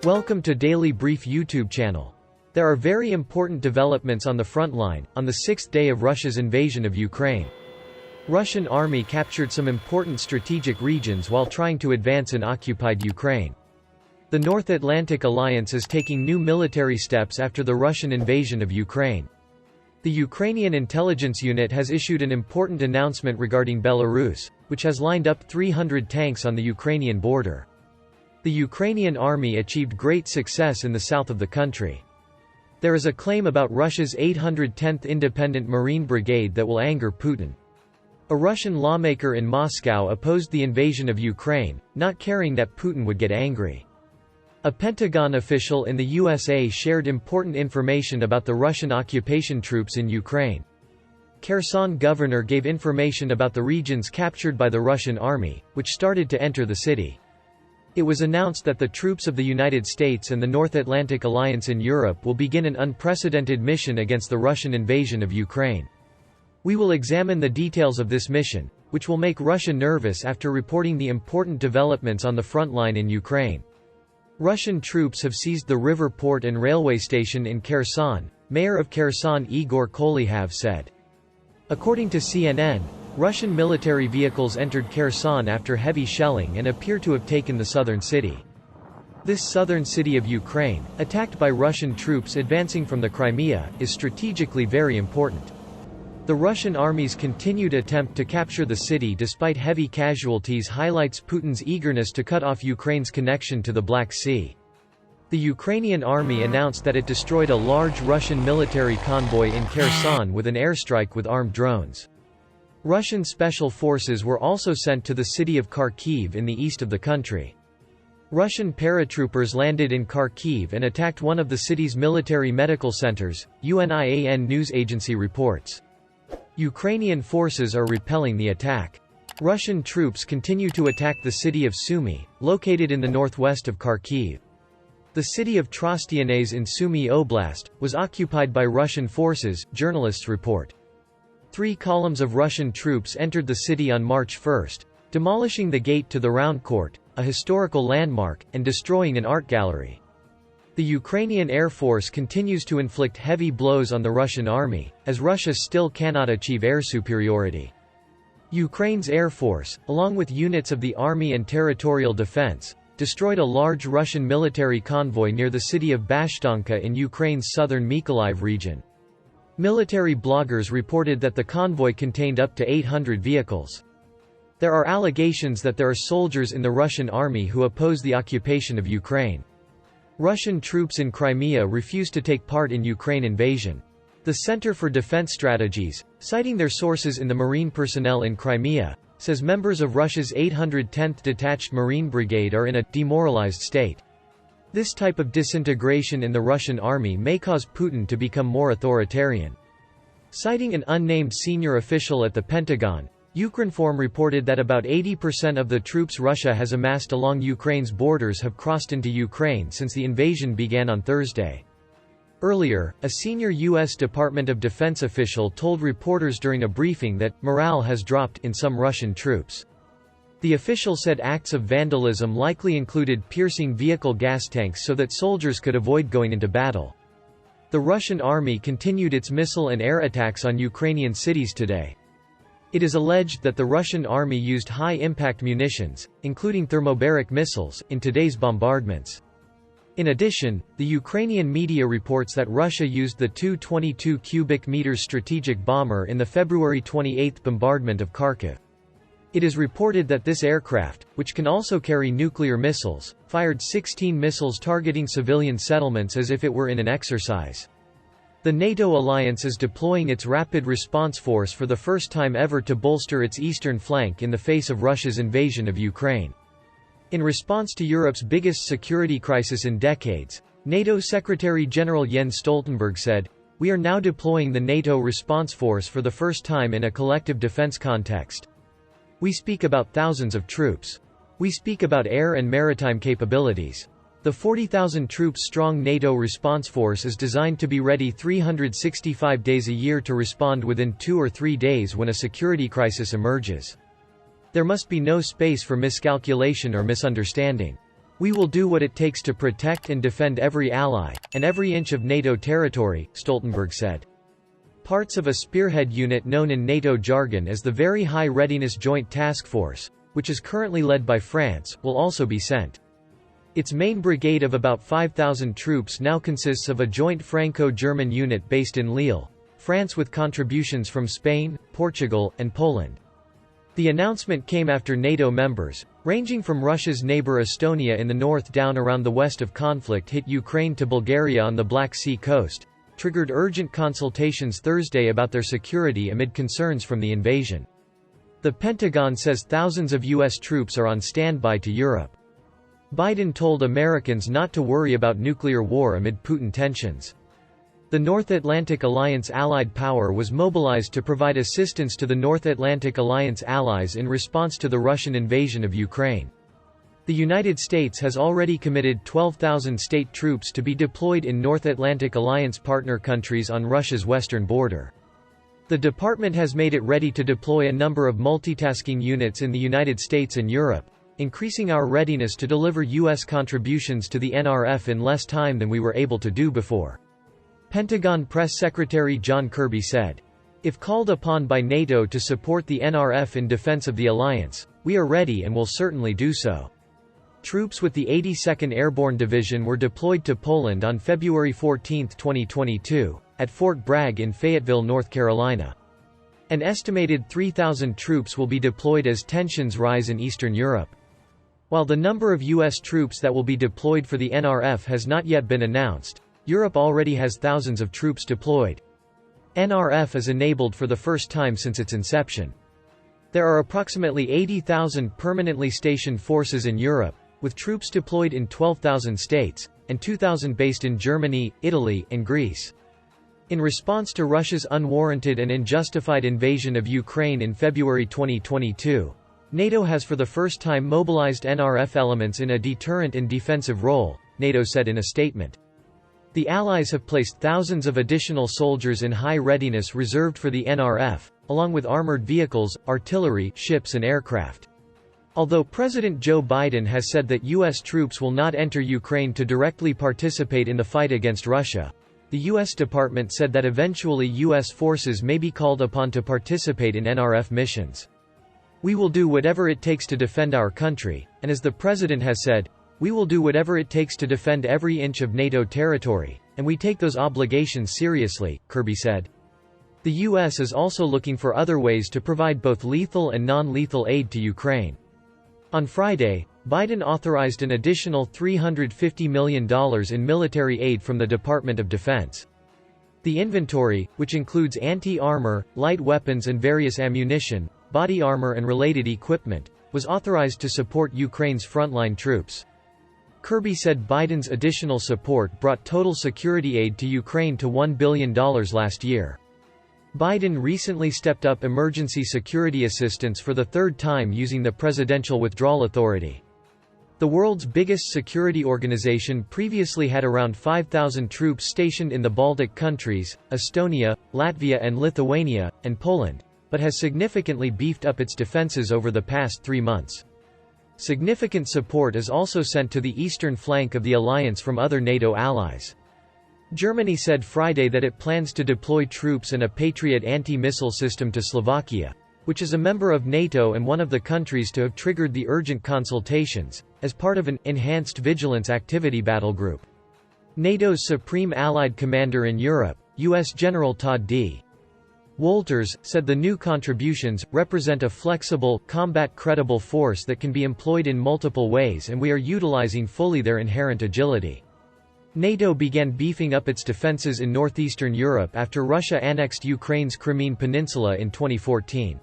Welcome to Daily Brief YouTube channel. There are very important developments on the front line, on the sixth day of Russia's invasion of Ukraine. Russian army captured some important strategic regions while trying to advance in occupied Ukraine. The North Atlantic Alliance is taking new military steps after the Russian invasion of Ukraine. The Ukrainian intelligence unit has issued an important announcement regarding Belarus, which has lined up 300 tanks on the Ukrainian border. The Ukrainian army achieved great success in the south of the country. There is a claim about Russia's 810th Independent Marine Brigade that will anger Putin. A Russian lawmaker in Moscow opposed the invasion of Ukraine, not caring that Putin would get angry. A Pentagon official in the USA shared important information about the Russian occupation troops in Ukraine. Kherson governor gave information about the regions captured by the Russian army, which started to enter the city. It was announced that the troops of the United States and the North Atlantic Alliance in Europe will begin an unprecedented mission against the Russian invasion of Ukraine. We will examine the details of this mission, which will make Russia nervous after reporting the important developments on the front line in Ukraine. Russian troops have seized the river port and railway station in Kherson, Mayor of Kherson Igor Kolyhav said. According to CNN, Russian military vehicles entered Kherson after heavy shelling and appear to have taken the southern city. This southern city of Ukraine, attacked by Russian troops advancing from the Crimea, is strategically very important. The Russian army's continued attempt to capture the city despite heavy casualties highlights Putin's eagerness to cut off Ukraine's connection to the Black Sea. The Ukrainian army announced that it destroyed a large Russian military convoy in Kherson with an airstrike with armed drones. Russian special forces were also sent to the city of Kharkiv in the east of the country. Russian paratroopers landed in Kharkiv and attacked one of the city's military medical centers, UNIAN news agency reports. Ukrainian forces are repelling the attack. Russian troops continue to attack the city of Sumy, located in the northwest of Kharkiv. The city of Trostianets in Sumy Oblast was occupied by Russian forces, journalists report. 3 columns of Russian troops entered the city on March 1, demolishing the gate to the Round Court, a historical landmark, and destroying an art gallery. The Ukrainian Air Force continues to inflict heavy blows on the Russian army, as Russia still cannot achieve air superiority. Ukraine's Air Force, along with units of the Army and Territorial Defense, destroyed a large Russian military convoy near the city of Bashtanka in Ukraine's southern Mykolaiv region. Military bloggers reported that the convoy contained up to 800 vehicles. There are allegations that there are soldiers in the Russian army who oppose the occupation of Ukraine. Russian troops in Crimea refuse to take part in Ukraine invasion. The Center for Defense Strategies, citing their sources in the Marine personnel in Crimea, says members of Russia's 810th Detached Marine Brigade are in a demoralized state. This type of disintegration in the Russian army may cause Putin to become more authoritarian. Citing an unnamed senior official at the Pentagon, Ukrinform reported that about 80% of the troops Russia has amassed along Ukraine's borders have crossed into Ukraine since the invasion began on Thursday. Earlier, a senior U.S. Department of Defense official told reporters during a briefing that morale has dropped in some Russian troops. The official said acts of vandalism likely included piercing vehicle gas tanks so that soldiers could avoid going into battle. The Russian army continued its missile and air attacks on Ukrainian cities today. It is alleged that the Russian army used high-impact munitions, including thermobaric missiles, in today's bombardments. In addition, the Ukrainian media reports that Russia used the Tu-22 cubic meters strategic bomber in the February 28 bombardment of Kharkiv. It is reported that this aircraft, which can also carry nuclear missiles, fired 16 missiles targeting civilian settlements as if it were in an exercise. The NATO alliance is deploying its Rapid Response Force for the first time ever to bolster its eastern flank in the face of Russia's invasion of Ukraine. In response to Europe's biggest security crisis in decades, NATO Secretary-General Jens Stoltenberg said, "We are now deploying the NATO Response Force for the first time in a collective defense context. We speak about thousands of troops. We speak about air and maritime capabilities. The 40,000 troops strong NATO response force is designed to be ready 365 days a year to respond within 2 or 3 days when a security crisis emerges. There must be no space for miscalculation or misunderstanding. "We will do what it takes to protect and defend every ally, and every inch of NATO territory," Stoltenberg said. Parts of a spearhead unit known in NATO jargon as the Very High Readiness Joint Task Force, which is currently led by France, will also be sent. Its main brigade of about 5,000 troops now consists of a joint Franco-German unit based in Lille, France, with contributions from Spain, Portugal, and Poland. The announcement came after NATO members, ranging from Russia's neighbor Estonia in the north down around the west of conflict, hit Ukraine to Bulgaria on the Black Sea coast, triggered urgent consultations Thursday about their security amid concerns from the invasion. The Pentagon says thousands of U.S. troops are on standby to Europe. Biden told Americans not to worry about nuclear war amid Putin tensions. The North Atlantic Alliance allied power was mobilized to provide assistance to the North Atlantic Alliance allies in response to the Russian invasion of Ukraine. The United States has already committed 12,000 state troops to be deployed in North Atlantic Alliance partner countries on Russia's western border. The department has made it ready to deploy a number of multitasking units in the United States and Europe, increasing our readiness to deliver U.S. contributions to the NRF in less time than we were able to do before. Pentagon Press Secretary John Kirby said, "If called upon by NATO to support the NRF in defense of the alliance, we are ready and will certainly do so." Troops with the 82nd Airborne Division were deployed to Poland on February 14, 2022, at Fort Bragg in Fayetteville, North Carolina. An estimated 3,000 troops will be deployed as tensions rise in Eastern Europe. While the number of U.S. troops that will be deployed for the NRF has not yet been announced, Europe already has thousands of troops deployed. NRF is enabled for the first time since its inception. There are approximately 80,000 permanently stationed forces in Europe, with troops deployed in 12,000 states, and 2,000 based in Germany, Italy, and Greece. In response to Russia's unwarranted and unjustified invasion of Ukraine in February 2022, NATO has for the first time mobilized NRF elements in a deterrent and defensive role, NATO said in a statement. The Allies have placed thousands of additional soldiers in high readiness reserved for the NRF, along with armored vehicles, artillery, ships and aircraft. Although President Joe Biden has said that U.S. troops will not enter Ukraine to directly participate in the fight against Russia, the U.S. Department said that eventually U.S. forces may be called upon to participate in NRF missions. "We will do whatever it takes to defend our country, and as the President has said, we will do whatever it takes to defend every inch of NATO territory, and we take those obligations seriously," Kirby said. The U.S. is also looking for other ways to provide both lethal and non-lethal aid to Ukraine. On Friday, Biden authorized an additional $350 million in military aid from the Department of Defense. The inventory, which includes anti-armor, light weapons and various ammunition, body armor and related equipment, was authorized to support Ukraine's frontline troops. Kirby said Biden's additional support brought total security aid to Ukraine to $1 billion last year. Biden recently stepped up emergency security assistance for the third time using the Presidential Withdrawal Authority. The world's biggest security organization previously had around 5,000 troops stationed in the Baltic countries, Estonia, Latvia and Lithuania, and Poland, but has significantly beefed up its defenses over the past 3 months. Significant support is also sent to the eastern flank of the alliance from other NATO allies. Germany said Friday that it plans to deploy troops and a Patriot anti-missile system to Slovakia, which is a member of NATO and one of the countries to have triggered the urgent consultations, as part of an enhanced vigilance activity battle group. NATO's Supreme Allied Commander in Europe, U.S. General Todd D. Wolters, said the new contributions represent a flexible, combat-credible force that can be employed in multiple ways, and we are utilizing fully their inherent agility. NATO began beefing up its defenses in northeastern Europe after Russia annexed Ukraine's Crimean Peninsula in 2014.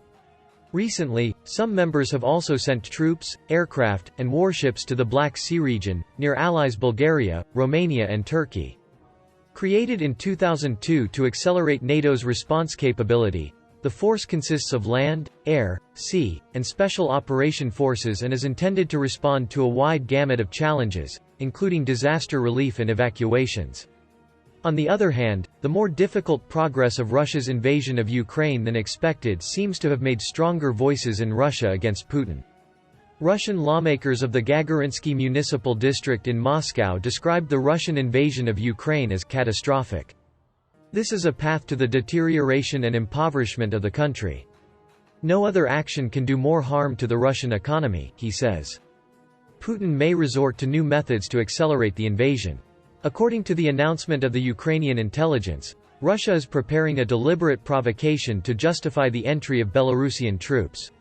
Recently, some members have also sent troops, aircraft, and warships to the Black Sea region, near allies Bulgaria, Romania and Turkey. Created in 2002 to accelerate NATO's response capability, the force consists of land, air, sea, and special operation forces and is intended to respond to a wide gamut of challenges, including disaster relief and evacuations. On the other hand, the more difficult progress of Russia's invasion of Ukraine than expected seems to have made stronger voices in Russia against Putin. Russian lawmakers of the Gagarinsky Municipal District in Moscow described the Russian invasion of Ukraine as catastrophic. This is a path to the deterioration and impoverishment of the country. No other action can do more harm to the Russian economy, he says. Putin may resort to new methods to accelerate the invasion. According to the announcement of the Ukrainian intelligence, Russia is preparing a deliberate provocation to justify the entry of Belarusian troops.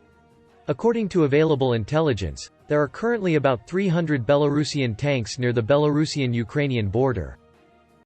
According to available intelligence, there are currently about 300 Belarusian tanks near the Belarusian-Ukrainian border.